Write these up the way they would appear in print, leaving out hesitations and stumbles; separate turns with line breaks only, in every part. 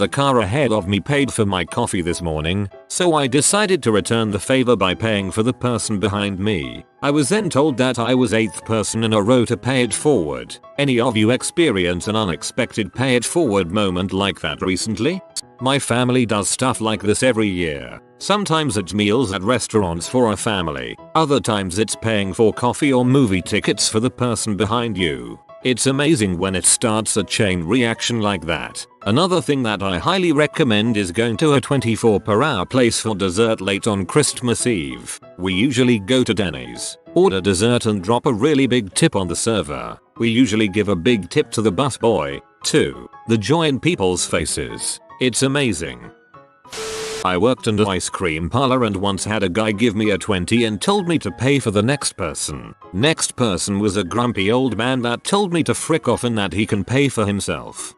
The car ahead of me paid for my coffee this morning, so I decided to return the favor by paying for the person behind me. I was then told that I was 8th person in a row to pay it forward. Any of you experience an unexpected pay it forward moment like that recently? My family does stuff like this every year. Sometimes it's meals at restaurants for a family. Other times it's paying for coffee or movie tickets for the person behind you. It's amazing when it starts a chain reaction like that. Another thing that I highly recommend is going to a 24 per hour place for dessert late on Christmas Eve. We usually go to Denny's, order dessert and drop a really big tip on the server. We usually give a big tip to the busboy, too. The joy in people's faces. It's amazing. I worked in an ice cream parlor and once had a guy give me a 20 and told me to pay for the next person. Next person was a grumpy old man that told me to frick off and that he can pay for himself.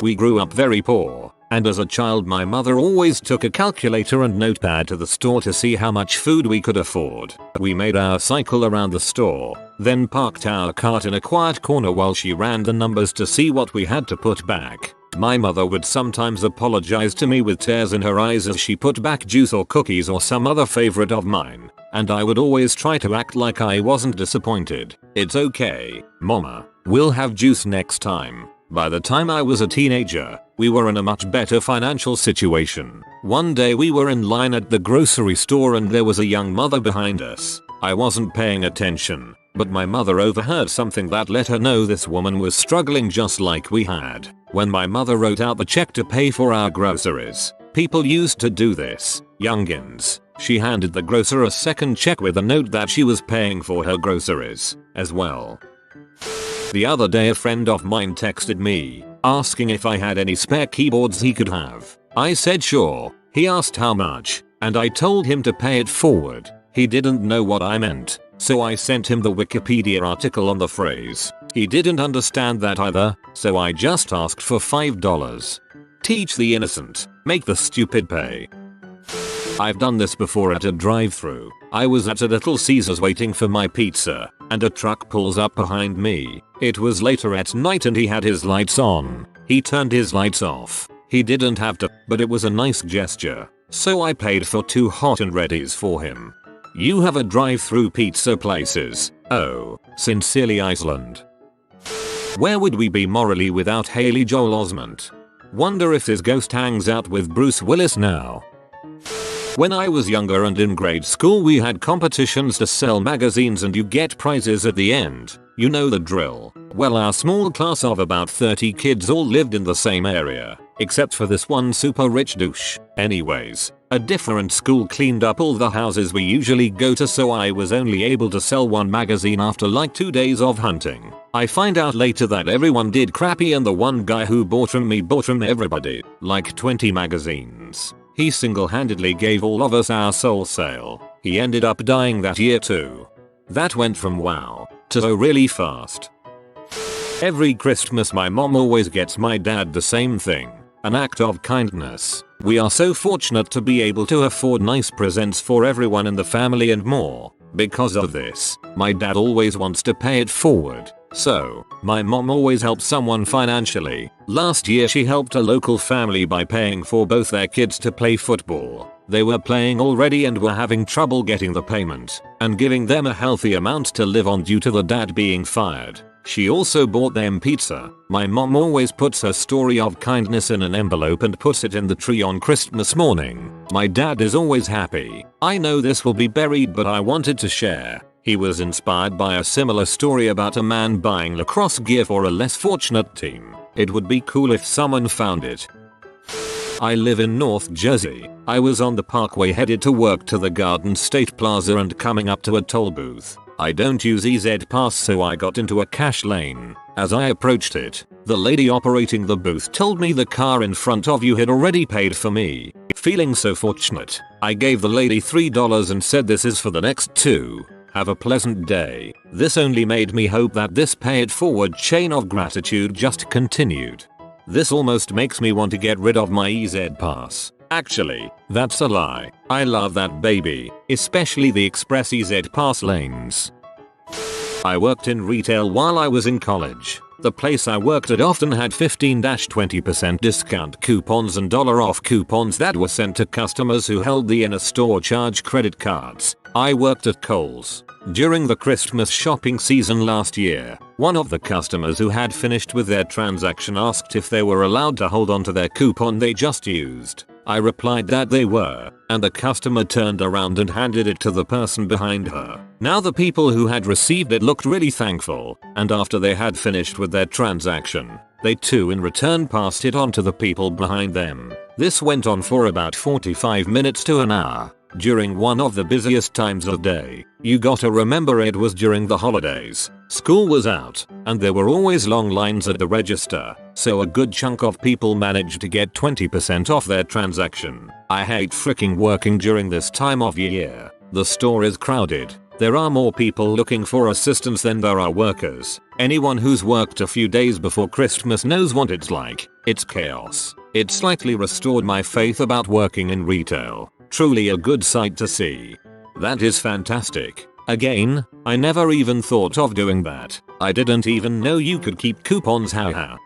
We grew up very poor, and as a child my mother always took a calculator and notepad to the store to see how much food we could afford. We made our cycle around the store, then parked our cart in a quiet corner while she ran the numbers to see what we had to put back. My mother would sometimes apologize to me with tears in her eyes as she put back juice or cookies or some other favorite of mine, and I would always try to act like I wasn't disappointed. It's okay, mama, we'll have juice next time. By the time I was a teenager, we were in a much better financial situation. One day we were in line at the grocery store and there was a young mother behind us. I wasn't paying attention, but my mother overheard something that let her know this woman was struggling just like we had. When my mother wrote out the check to pay for our groceries, people used to do this, youngins. She handed the grocer a second check with a note that she was paying for her groceries as well. The other day a friend of mine texted me, asking if I had any spare keyboards he could have. I said sure. He asked how much, and I told him to pay it forward. He didn't know what I meant, so I sent him the Wikipedia article on the phrase. He didn't understand that either, so I just asked for $5. Teach the innocent, make the stupid pay. I've done this before at a drive-thru. I was at a Little Caesars waiting for my pizza, and a truck pulls up behind me. It was later at night and he had his lights on. He turned his lights off. He didn't have to, but it was a nice gesture. So I paid for 2 hot and readies for him. You have a drive-thru pizza places. Oh, sincerely Iceland. Where would we be morally without Haley Joel Osment? Wonder if his ghost hangs out with Bruce Willis now. When I was younger and in grade school we had competitions to sell magazines and you get prizes at the end. You know the drill. Well, our small class of about 30 kids all lived in the same area, except for this one super rich douche. Anyways, a different school cleaned up all the houses we usually go to, so I was only able to sell 1 magazine after like 2 days of hunting. I find out later that everyone did crappy and the one guy who bought from me bought from everybody, like 20 magazines. He single-handedly gave all of us our soul sale. He ended up dying that year too. That went from wow to so really fast. Every Christmas my mom always gets my dad the same thing, an act of kindness. We are so fortunate to be able to afford nice presents for everyone in the family and more. Because of this, my dad always wants to pay it forward. So, my mom always helps someone financially. Last year she helped a local family by paying for both their kids to play football. They were playing already and were having trouble getting the payment, and giving them a healthy amount to live on due to the dad being fired. She also bought them pizza. My mom always puts her story of kindness in an envelope and puts it in the tree on Christmas morning. My dad is always happy. I know this will be buried, but I wanted to share. He was inspired by a similar story about a man buying lacrosse gear for a less fortunate team. It would be cool if someone found it. I live in North Jersey. I was on the parkway headed to work to the Garden State Plaza and coming up to a toll booth. I don't use EZ Pass, so I got into a cash lane. As I approached it, the lady operating the booth told me the car in front of you had already paid for me. Feeling so fortunate, I gave the lady $3 and said this is for the next 2. Have a pleasant day. This only made me hope that this pay it forward chain of gratitude just continued. This almost makes me want to get rid of my EZ Pass. Actually, that's a lie. I love that baby, especially the Express EZ Pass lanes. I worked in retail while I was in college. The place I worked at often had 15-20% discount coupons and dollar off coupons that were sent to customers who held the in-store charge credit cards. I worked at Kohl's. During the Christmas shopping season last year, one of the customers who had finished with their transaction asked if they were allowed to hold on to their coupon they just used. I replied that they were, and the customer turned around and handed it to the person behind her. Now the people who had received it looked really thankful, and after they had finished with their transaction, they too in return passed it on to the people behind them. This went on for about 45 minutes to an hour. During one of the busiest times of day. You gotta remember it was during the holidays. School was out, and there were always long lines at the register, so a good chunk of people managed to get 20% off their transaction. I hate freaking working during this time of year. The store is crowded. There are more people looking for assistance than there are workers. Anyone who's worked a few days before Christmas knows what it's like. It's chaos. It slightly restored my faith about working in retail. Truly a good sight to see. That is fantastic. Again, I never even thought of doing that. I didn't even know you could keep coupons, haha.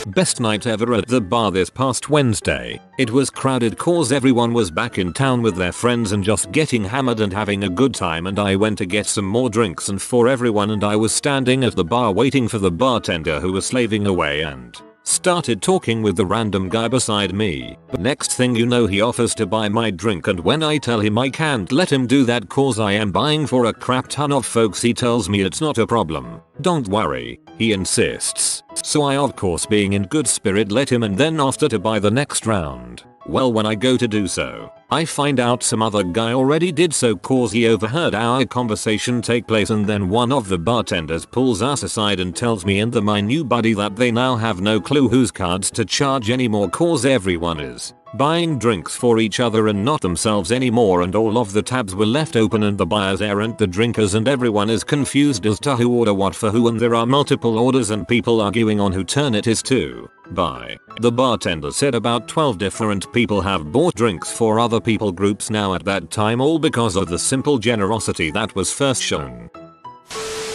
Best night ever at the bar this past Wednesday. It was crowded cause everyone was back in town with their friends and just getting hammered and having a good time, and I went to get some more drinks and for everyone, and I was standing at the bar waiting for the bartender who was slaving away and started talking with the random guy beside me. But next thing you know he offers to buy my drink, and when I tell him I can't let him do that cause I am buying for a crap ton of folks, he tells me it's not a problem. Don't worry, he insists. So I of course being in good spirit let him, and then after to buy the next round. Well, when I go to do so, I find out some other guy already did so cause he overheard our conversation take place, and then one of the bartenders pulls us aside and tells me and my new buddy that they now have no clue whose cards to charge anymore cause everyone is buying drinks for each other and not themselves anymore, and all of the tabs were left open and the buyers aren't the drinkers, and everyone is confused as to who order what for who, and there are multiple orders and people arguing on who turn it is to buy. The bartender said about 12 different people have bought drinks for other people groups now at that time, all because of the simple generosity that was first shown.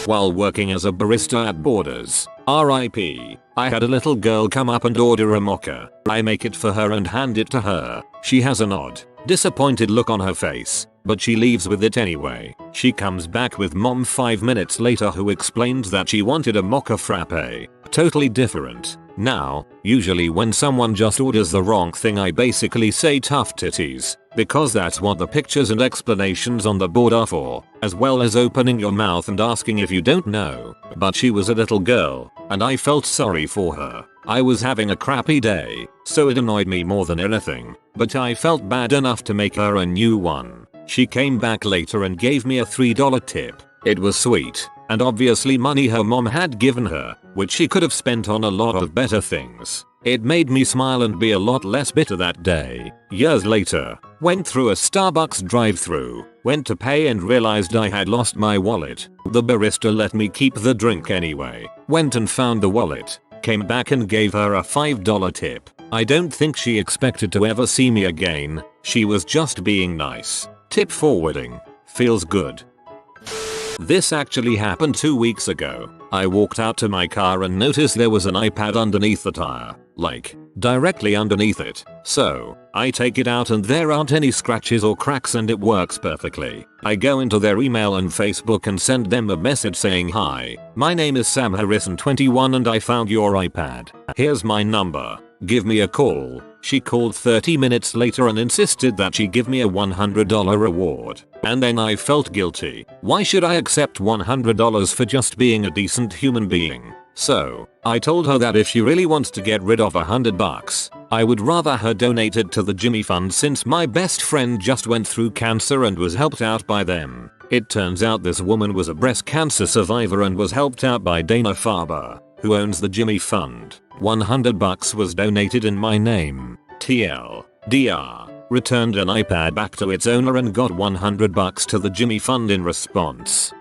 While working as a barista at Borders, RIP, I had a little girl come up and order a mocha. I make it for her and hand it to her. She has an odd, disappointed look on her face, but she leaves with it anyway. She comes back with mom 5 minutes later, who explains that she wanted a mocha frappe. Totally different. Now, usually when someone just orders the wrong thing I basically say tough titties, because that's what the pictures and explanations on the board are for, as well as opening your mouth and asking if you don't know. But she was a little girl, and I felt sorry for her. I was having a crappy day, so it annoyed me more than anything, but I felt bad enough to make her a new one. She came back later and gave me a $3 tip. It was sweet, and obviously money her mom had given her, which she could have spent on a lot of better things. It made me smile and be a lot less bitter that day. Years later, went through a Starbucks drive-thru, went to pay and realized I had lost my wallet. The barista let me keep the drink anyway. Went and found the wallet, came back and gave her a $5 tip. I don't think she expected to ever see me again. She was just being nice. Tip forwarding. Feels good. This actually happened 2 weeks ago. I walked out to my car and noticed there was an iPad underneath the tire. Like, directly underneath it. So, I take it out and there aren't any scratches or cracks and it works perfectly. I go into their email and Facebook and send them a message saying, "Hi, my name is Sam Harrison 21 and I found your iPad. Here's my number. Give me a call." She called 30 minutes later and insisted that she give me a $100 reward. And then I felt guilty. Why should I accept $100 for just being a decent human being? So, I told her that if she really wants to get rid of $100, I would rather her donate it to the Jimmy Fund, since my best friend just went through cancer and was helped out by them. It turns out this woman was a breast cancer survivor and was helped out by Dana-Farber, who owns the Jimmy Fund. $100 was donated in my name. TLDR. Returned an iPad back to its owner and got $100 to the Jimmy Fund in response.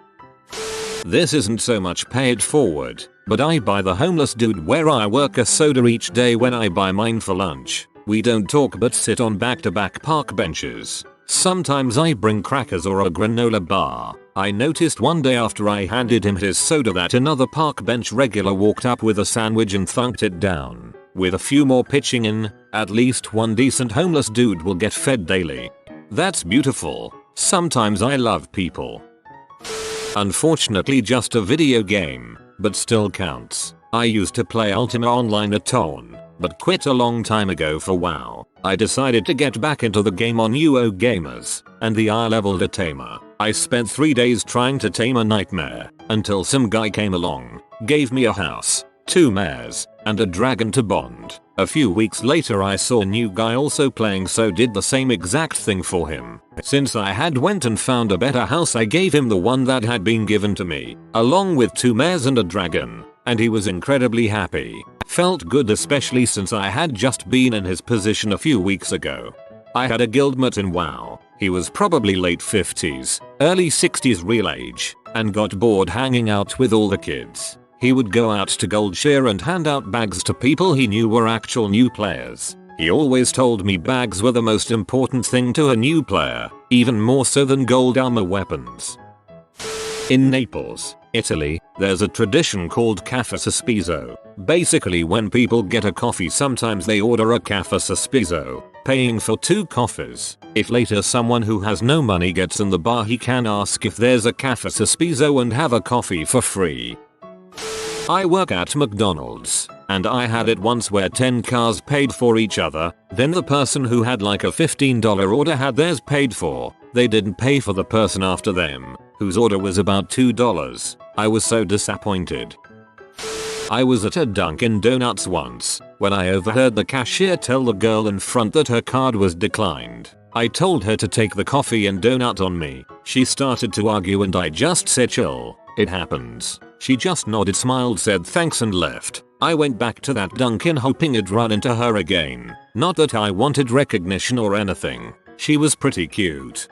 This isn't so much paid forward, but I buy the homeless dude where I work a soda each day when I buy mine for lunch. We don't talk but sit on back-to-back park benches. Sometimes I bring crackers or a granola bar. I noticed one day after I handed him his soda that another park bench regular walked up with a sandwich and thunked it down. With a few more pitching in, at least one decent homeless dude will get fed daily. That's beautiful. Sometimes I love people. Unfortunately just a video game, but still counts. I used to play Ultima Online a ton, but quit a long time ago for WoW. I decided to get back into the game on Gamers, and I leveled a tamer. I spent 3 days trying to tame a nightmare, until some guy came along, gave me a house, 2 mares, and a dragon to bond. A few weeks later I saw a new guy also playing, so did the same exact thing for him. Since I had went and found a better house, I gave him the one that had been given to me, along with 2 mares and a dragon, and he was incredibly happy. Felt good, especially since I had just been in his position a few weeks ago. I had a guildmate in WoW. He was probably late 50s, early 60s real age, and got bored hanging out with all the kids. He would go out to Goldshire and hand out bags to people he knew were actual new players. He always told me bags were the most important thing to a new player, even more so than gold armor weapons. In Naples, Italy, there's a tradition called caffè sospesa. Basically, when people get a coffee, sometimes they order a caffè sospesa, paying for 2 coffees. If later someone who has no money gets in the bar, he can ask if there's a caffè sospesa and have a coffee for free. I work at McDonald's, and I had it once where 10 cars paid for each other, then the person who had like a $15 order had theirs paid for. They didn't pay for the person after them, whose order was about $2. I was so disappointed. I was at a Dunkin' Donuts once, when I overheard the cashier tell the girl in front that her card was declined. I told her to take the coffee and donut on me. She started to argue and I just said chill, it happens. She just nodded, smiled, said thanks and left. I went back to that Dunkin' hoping I'd run into her again. Not that I wanted recognition or anything. She was pretty cute.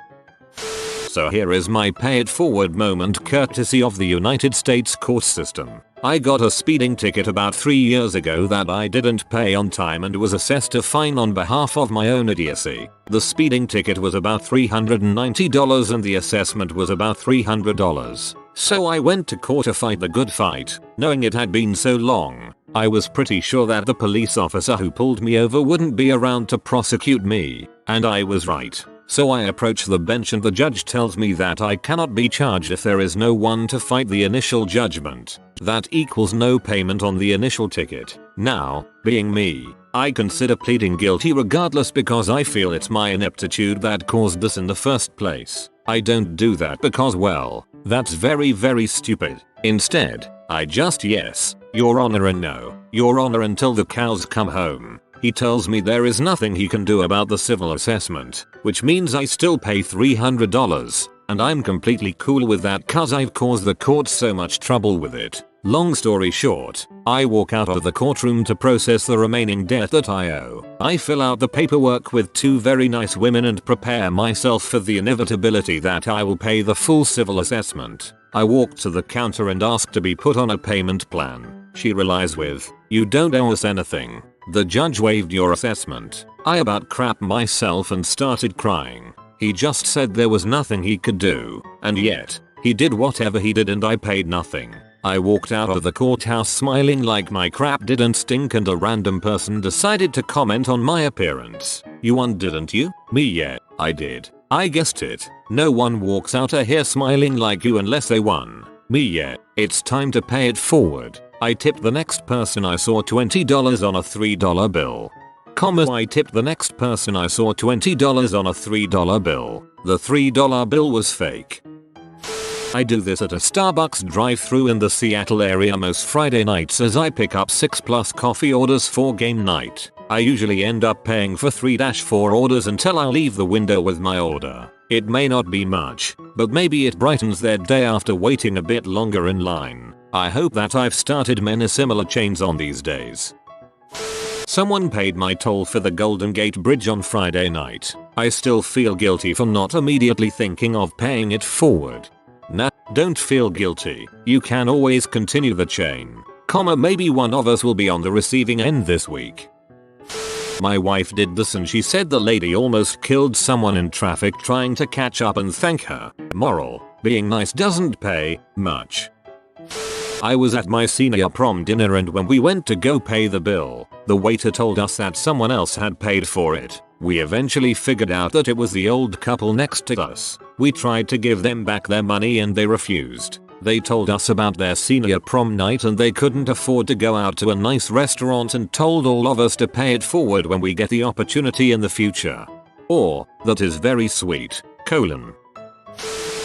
So here is my pay it forward moment courtesy of the United States court system. I got a speeding ticket about 3 years ago that I didn't pay on time and was assessed a fine on behalf of my own idiocy. The speeding ticket was about $390 and the assessment was about $300. So I went to court to fight the good fight, knowing it had been so long. I was pretty sure that the police officer who pulled me over wouldn't be around to prosecute me, and I was right. So I approach the bench and the judge tells me that I cannot be charged if there is no one to fight the initial judgment. That equals no payment on the initial ticket. Now, being me, I consider pleading guilty regardless because I feel it's my ineptitude that caused this in the first place. I don't do that because, well, that's very stupid. Instead, I just yes, Your Honor, and no, Your Honor until the cows come home. He tells me there is nothing he can do about the civil assessment, which means I still pay $300, and I'm completely cool with that cause I've caused the court so much trouble with it. Long story short, I walk out of the courtroom to process the remaining debt that I owe. I fill out the paperwork with 2 very nice women and prepare myself for the inevitability that I will pay the full civil assessment. I walk to the counter and ask to be put on a payment plan. She relies with, "You don't owe us anything. The judge waived your assessment." I about crapped myself and started crying. He just said there was nothing he could do, and yet, he did whatever he did and I paid nothing. I walked out of the courthouse smiling like my crap didn't stink, and a random person decided to comment on my appearance. "You won, didn't you?" "Me, yeah, I did. I guessed it. No one walks out of here smiling like you unless they won." "Me, yeah, it's time to pay it forward." I tipped the next person I saw $20 on a $3 bill. I tipped the next person I saw $20 on a $3 bill. The $3 bill was fake. I do this at a Starbucks drive-thru in the Seattle area most Friday nights as I pick up 6+ coffee orders for game night. I usually end up paying for 3-4 orders until I leave the window with my order. It may not be much, but maybe it brightens their day after waiting a bit longer in line. I hope that I've started many similar chains on these days. Someone paid my toll for the Golden Gate Bridge on Friday night. I still feel guilty for not immediately thinking of paying it forward. Nah, don't feel guilty. You can always continue the chain. Maybe one of us will be on the receiving end this week. My wife did this and she said the lady almost killed someone in traffic trying to catch up and thank her. Moral: Being nice doesn't pay much. I was at my senior prom dinner, and when we went to go pay the bill, the waiter told us that someone else had paid for it. We eventually figured out that it was the old couple next to us. We tried to give them back their money and they refused. They told us about their senior prom night and they couldn't afford to go out to a nice restaurant and told all of us to pay it forward when we get the opportunity in the future. Or, that is very sweet, colon.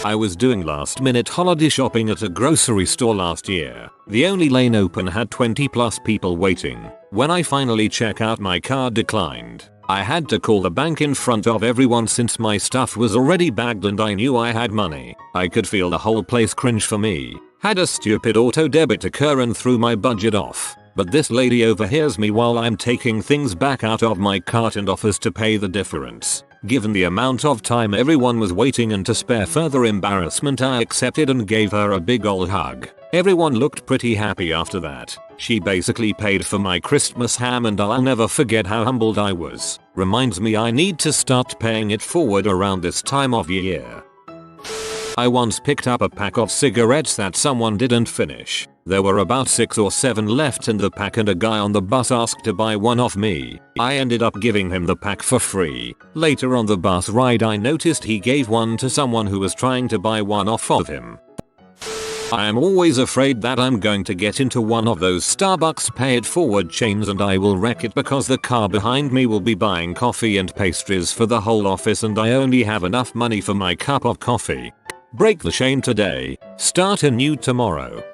I was doing last minute holiday shopping at a grocery store last year. The only lane open had 20+ people waiting. When I finally check out, my card declined. I had to call the bank in front of everyone since my stuff was already bagged and I knew I had money. I could feel the whole place cringe for me. Had a stupid auto debit occur and threw my budget off. But this lady overhears me while I'm taking things back out of my cart and offers to pay the difference. Given the amount of time everyone was waiting and to spare further embarrassment, I accepted and gave her a big ol' hug. Everyone looked pretty happy after that. She basically paid for my Christmas ham and I'll never forget how humbled I was. Reminds me I need to start paying it forward around this time of year. I once picked up a pack of cigarettes that someone didn't finish. There were about 6 or 7 left in the pack and a guy on the bus asked to buy one off me. I ended up giving him the pack for free. Later on the bus ride I noticed he gave one to someone who was trying to buy one off of him. I am always afraid that I'm going to get into one of those Starbucks pay it forward chains and I will wreck it because the car behind me will be buying coffee and pastries for the whole office and I only have enough money for my cup of coffee. Break the chain today, start anew tomorrow.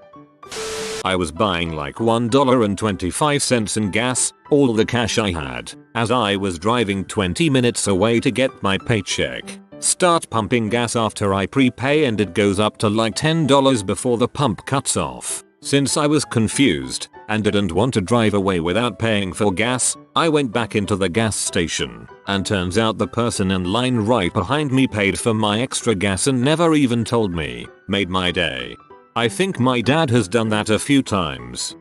I was buying like $1.25 in gas, all the cash I had, as I was driving 20 minutes away to get my paycheck. Start pumping gas after I prepay and it goes up to like $10 before the pump cuts off. Since I was confused and didn't want to drive away without paying for gas, I went back into the gas station, and turns out the person in line right behind me paid for my extra gas and never even told me. Made my day. I think my dad has done that a few times.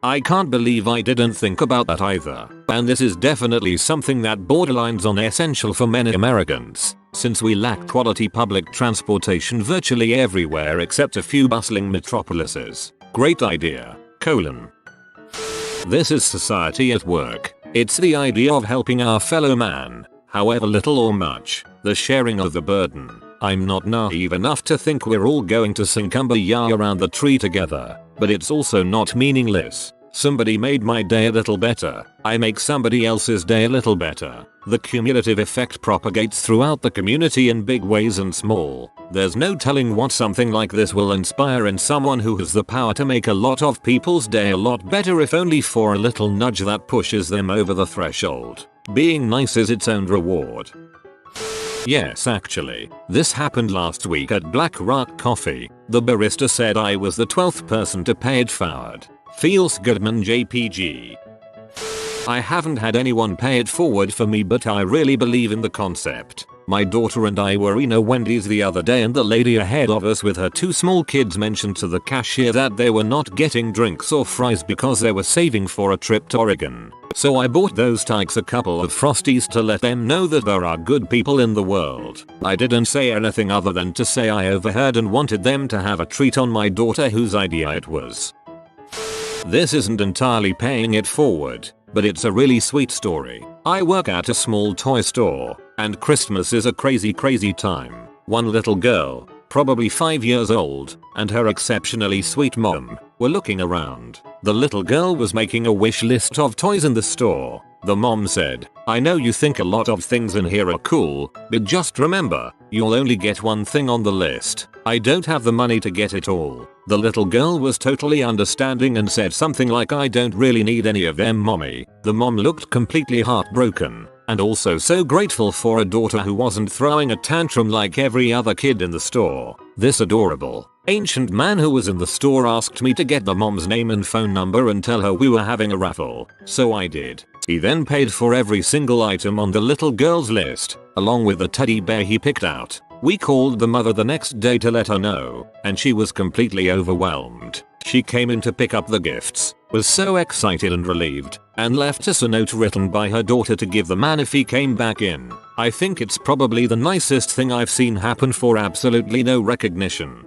I can't believe I didn't think about that either. And this is definitely something that borderlines on essential for many Americans, since we lack quality public transportation virtually everywhere except a few bustling metropolises. Great idea, colon. This is society at work. It's the idea of helping our fellow man, however little or much, the sharing of the burden. I'm not naive enough to think we're all going to sing Kumbaya around the tree together, but it's also not meaningless. Somebody made my day a little better, I make somebody else's day a little better. The cumulative effect propagates throughout the community in big ways and small. There's no telling what something like this will inspire in someone who has the power to make a lot of people's day a lot better, if only for a little nudge that pushes them over the threshold. Being nice is its own reward. Yes, actually, this happened last week at Black Rock Coffee. The barista said I was the 12th person to pay it forward. Feels good, man. JPG. I haven't had anyone pay it forward for me, but I really believe in the concept. My daughter and I were in Wendy's the other day and the lady ahead of us with her 2 small kids mentioned to the cashier that they were not getting drinks or fries because they were saving for a trip to Oregon. So I bought those tykes a couple of Frosties to let them know that there are good people in the world. I didn't say anything other than to say I overheard and wanted them to have a treat on my daughter whose idea it was. This isn't entirely paying it forward, but it's a really sweet story. I work at a small toy store, and Christmas is a crazy time. One little girl, probably 5 years old, and her exceptionally sweet mom were looking around. The little girl was making a wish list of toys in the store. The mom said, "I know you think a lot of things in here are cool, but just remember, you'll only get one thing on the list. I don't have the money to get it all." The little girl was totally understanding and said something like, "I don't really need any of them, mommy." The mom looked completely heartbroken, and also so grateful for a daughter who wasn't throwing a tantrum like every other kid in the store. This adorable, ancient man who was in the store asked me to get the mom's name and phone number and tell her we were having a raffle, so I did. He then paid for every single item on the little girl's list, along with the teddy bear he picked out. We called the mother the next day to let her know, and she was completely overwhelmed. She came in to pick up the gifts, was so excited and relieved, and left us a note written by her daughter to give the man if he came back in. I think it's probably the nicest thing I've seen happen for absolutely no recognition.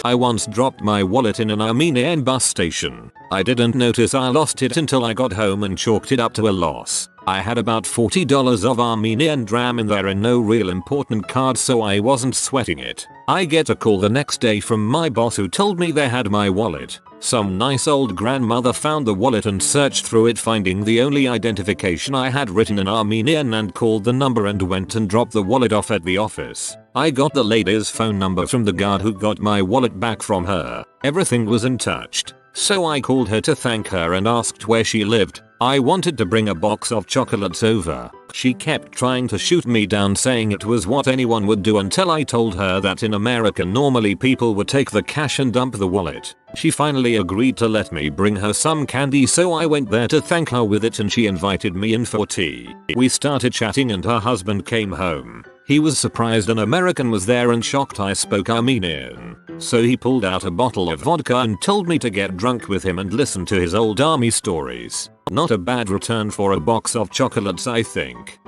I once dropped my wallet in an Armenian bus station. I didn't notice I lost it until I got home and chalked it up to a loss. I had about $40 of Armenian dram in there and no real important card, so I wasn't sweating it. I get a call the next day from my boss who told me they had my wallet. Some nice old grandmother found the wallet and searched through it, finding the only identification I had written in Armenian, and called the number and went and dropped the wallet off at the office. I got the lady's phone number from the guard who got my wallet back from her. Everything was untouched, so I called her to thank her and asked where she lived. I wanted to bring a box of chocolates over. She kept trying to shoot me down, saying it was what anyone would do, until I told her that in America normally people would take the cash and dump the wallet. She finally agreed to let me bring her some candy, so I went there to thank her with it, and she invited me in for tea. We started chatting and her husband came home. He was surprised an American was there and shocked I spoke Armenian. So he pulled out a bottle of vodka and told me to get drunk with him and listen to his old army stories. Not a bad return for a box of chocolates, I think.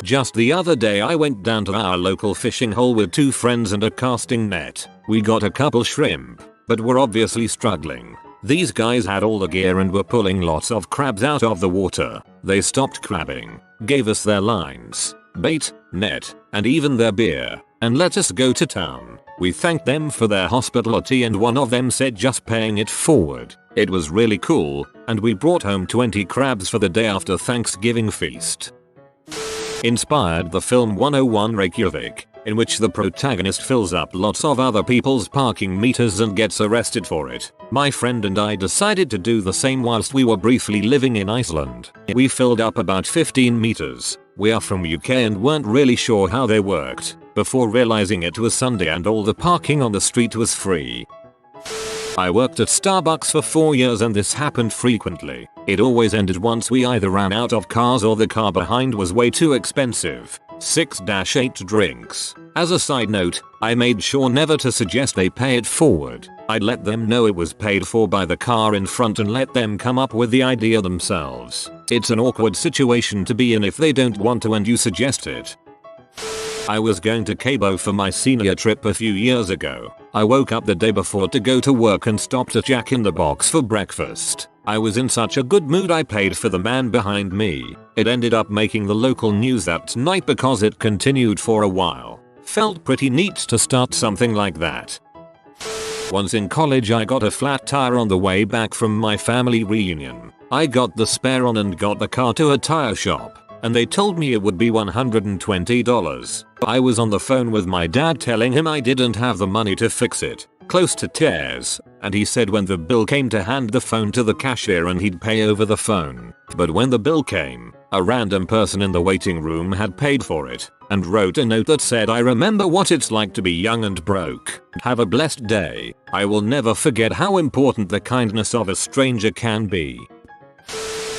Just the other day I went down to our local fishing hole with 2 friends and a casting net. We got a couple shrimp, but were obviously struggling. These guys had all the gear and were pulling lots of crabs out of the water. They stopped crabbing, gave us their lines, bait, net, and even their beer, and let us go to town. We thanked them for their hospitality and one of them said just paying it forward. It was really cool, and we brought home 20 crabs for the day after Thanksgiving feast. Inspired the film 101 Reykjavik, in which the protagonist fills up lots of other people's parking meters and gets arrested for it. My friend and I decided to do the same whilst we were briefly living in Iceland. We filled up about 15 meters. We are from UK and weren't really sure how they worked, before realizing it was Sunday and all the parking on the street was free. I worked at Starbucks for 4 years and this happened frequently. It always ended once we either ran out of cars or the car behind was way too expensive. 6-8 drinks. As a side note, I made sure never to suggest they pay it forward. I'd let them know it was paid for by the car in front and let them come up with the idea themselves. It's an awkward situation to be in if they don't want to and you suggest it. I was going to Cabo for my senior trip a few years ago. I woke up the day before to go to work and stopped at Jack in the Box for breakfast. I was in such a good mood I paid for the man behind me. It ended up making the local news that night because it continued for a while. Felt pretty neat to start something like that. Once in college I got a flat tire on the way back from my family reunion. I got the spare on and got the car to a tire shop, and they told me it would be $120. I was on the phone with my dad telling him I didn't have the money to fix it, close to tears, and he said when the bill came to hand the phone to the cashier and he'd pay over the phone. But when the bill came, a random person in the waiting room had paid for it and wrote a note that said, "I remember what it's like to be young and broke. Have a blessed day." I will never forget how important the kindness of a stranger can be.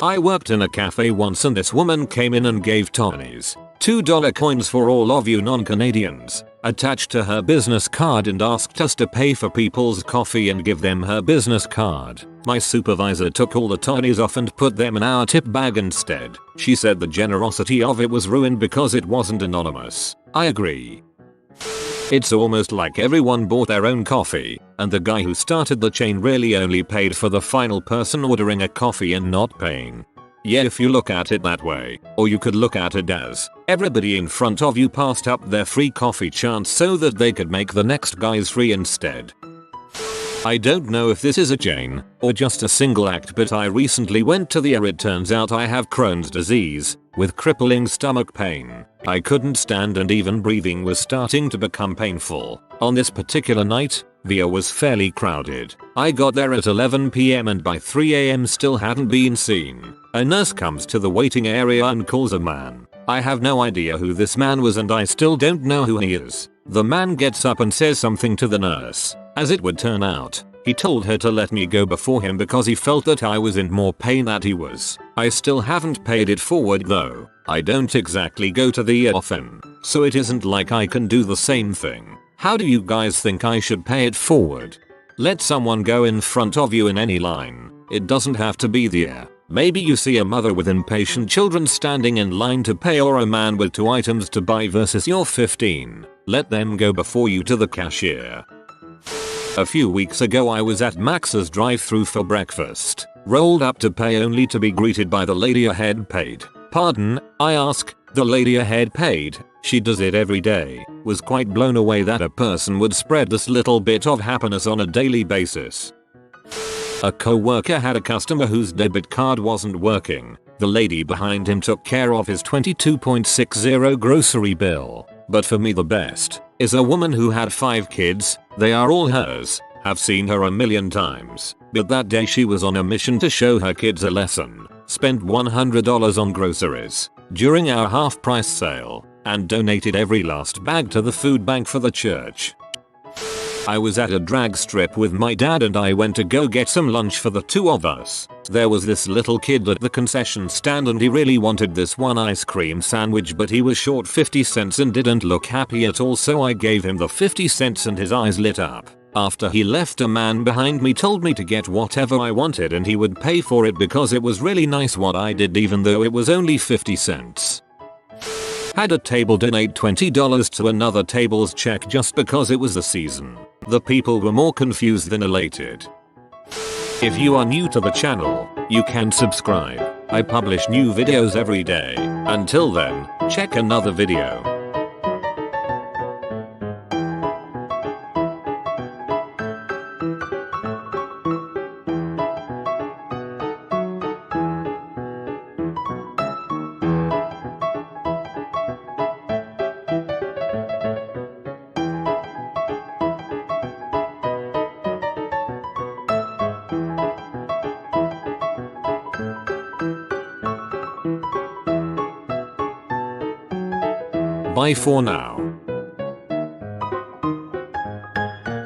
I worked in a cafe once and this woman came in and gave Tonys, $2 coins for all of you non-Canadians, attached to her business card and asked us to pay for people's coffee and give them her business card. My supervisor took all the Tonys off and put them in our tip bag instead. She said the generosity of it was ruined because it wasn't anonymous. I agree. It's almost like everyone bought their own coffee, and the guy who started the chain really only paid for the final person ordering a coffee and not paying. Yeah, if you look at it that way, or you could look at it as, everybody in front of you passed up their free coffee chance so that they could make the next guy's free instead. I don't know if this is a chain, or just a single act, but I recently went to the ER. It turns out I have Crohn's disease, with crippling stomach pain. I couldn't stand and even breathing was starting to become painful. On this particular night, the ER was fairly crowded. I got there at 11 PM and by 3 AM still hadn't been seen. A nurse comes to the waiting area and calls a man. I have no idea who this man was and I still don't know who he is. The man gets up and says something to the nurse. As it would turn out, he told her to let me go before him because he felt that I was in more pain than he was. I still haven't paid it forward though. I don't exactly go to the ER often, so it isn't like I can do the same thing. How do you guys think I should pay it forward? Let someone go in front of you in any line. It doesn't have to be there. Maybe you see a mother with impatient children standing in line to pay or a man with 2 items to buy versus you're 15. Let them go before you to the cashier. A few weeks ago I was at Max's drive-thru for breakfast. Rolled up to pay only to be greeted by the lady ahead paid. Pardon, I ask. The lady ahead paid. She does it every day. Was quite blown away that a person would spread this little bit of happiness on a daily basis. A co-worker had a customer whose debit card wasn't working. The lady behind him took care of his $22.60 grocery bill. But for me the best is a woman who had 5 kids. They are all hers. Have seen her a million times. But that day she was on a mission to show her kids a lesson. Spent $100 on groceries during our half-price sale and donated every last bag to the food bank for the church. I was at a drag strip with my dad and I went to go get some lunch for the 2 of us. There was this little kid at the concession stand and he really wanted this one ice cream sandwich, but he was short 50 cents and didn't look happy at all, so I gave him the 50 cents and his eyes lit up. After he left, a man behind me told me to get whatever I wanted and he would pay for it because it was really nice what I did even though it was only 50 cents. Had a table donate $20 to another table's check just because it was the season. The people were more confused than elated. If you are new to the channel, you can subscribe. I publish new videos every day. Until then, check another video. Bye for now.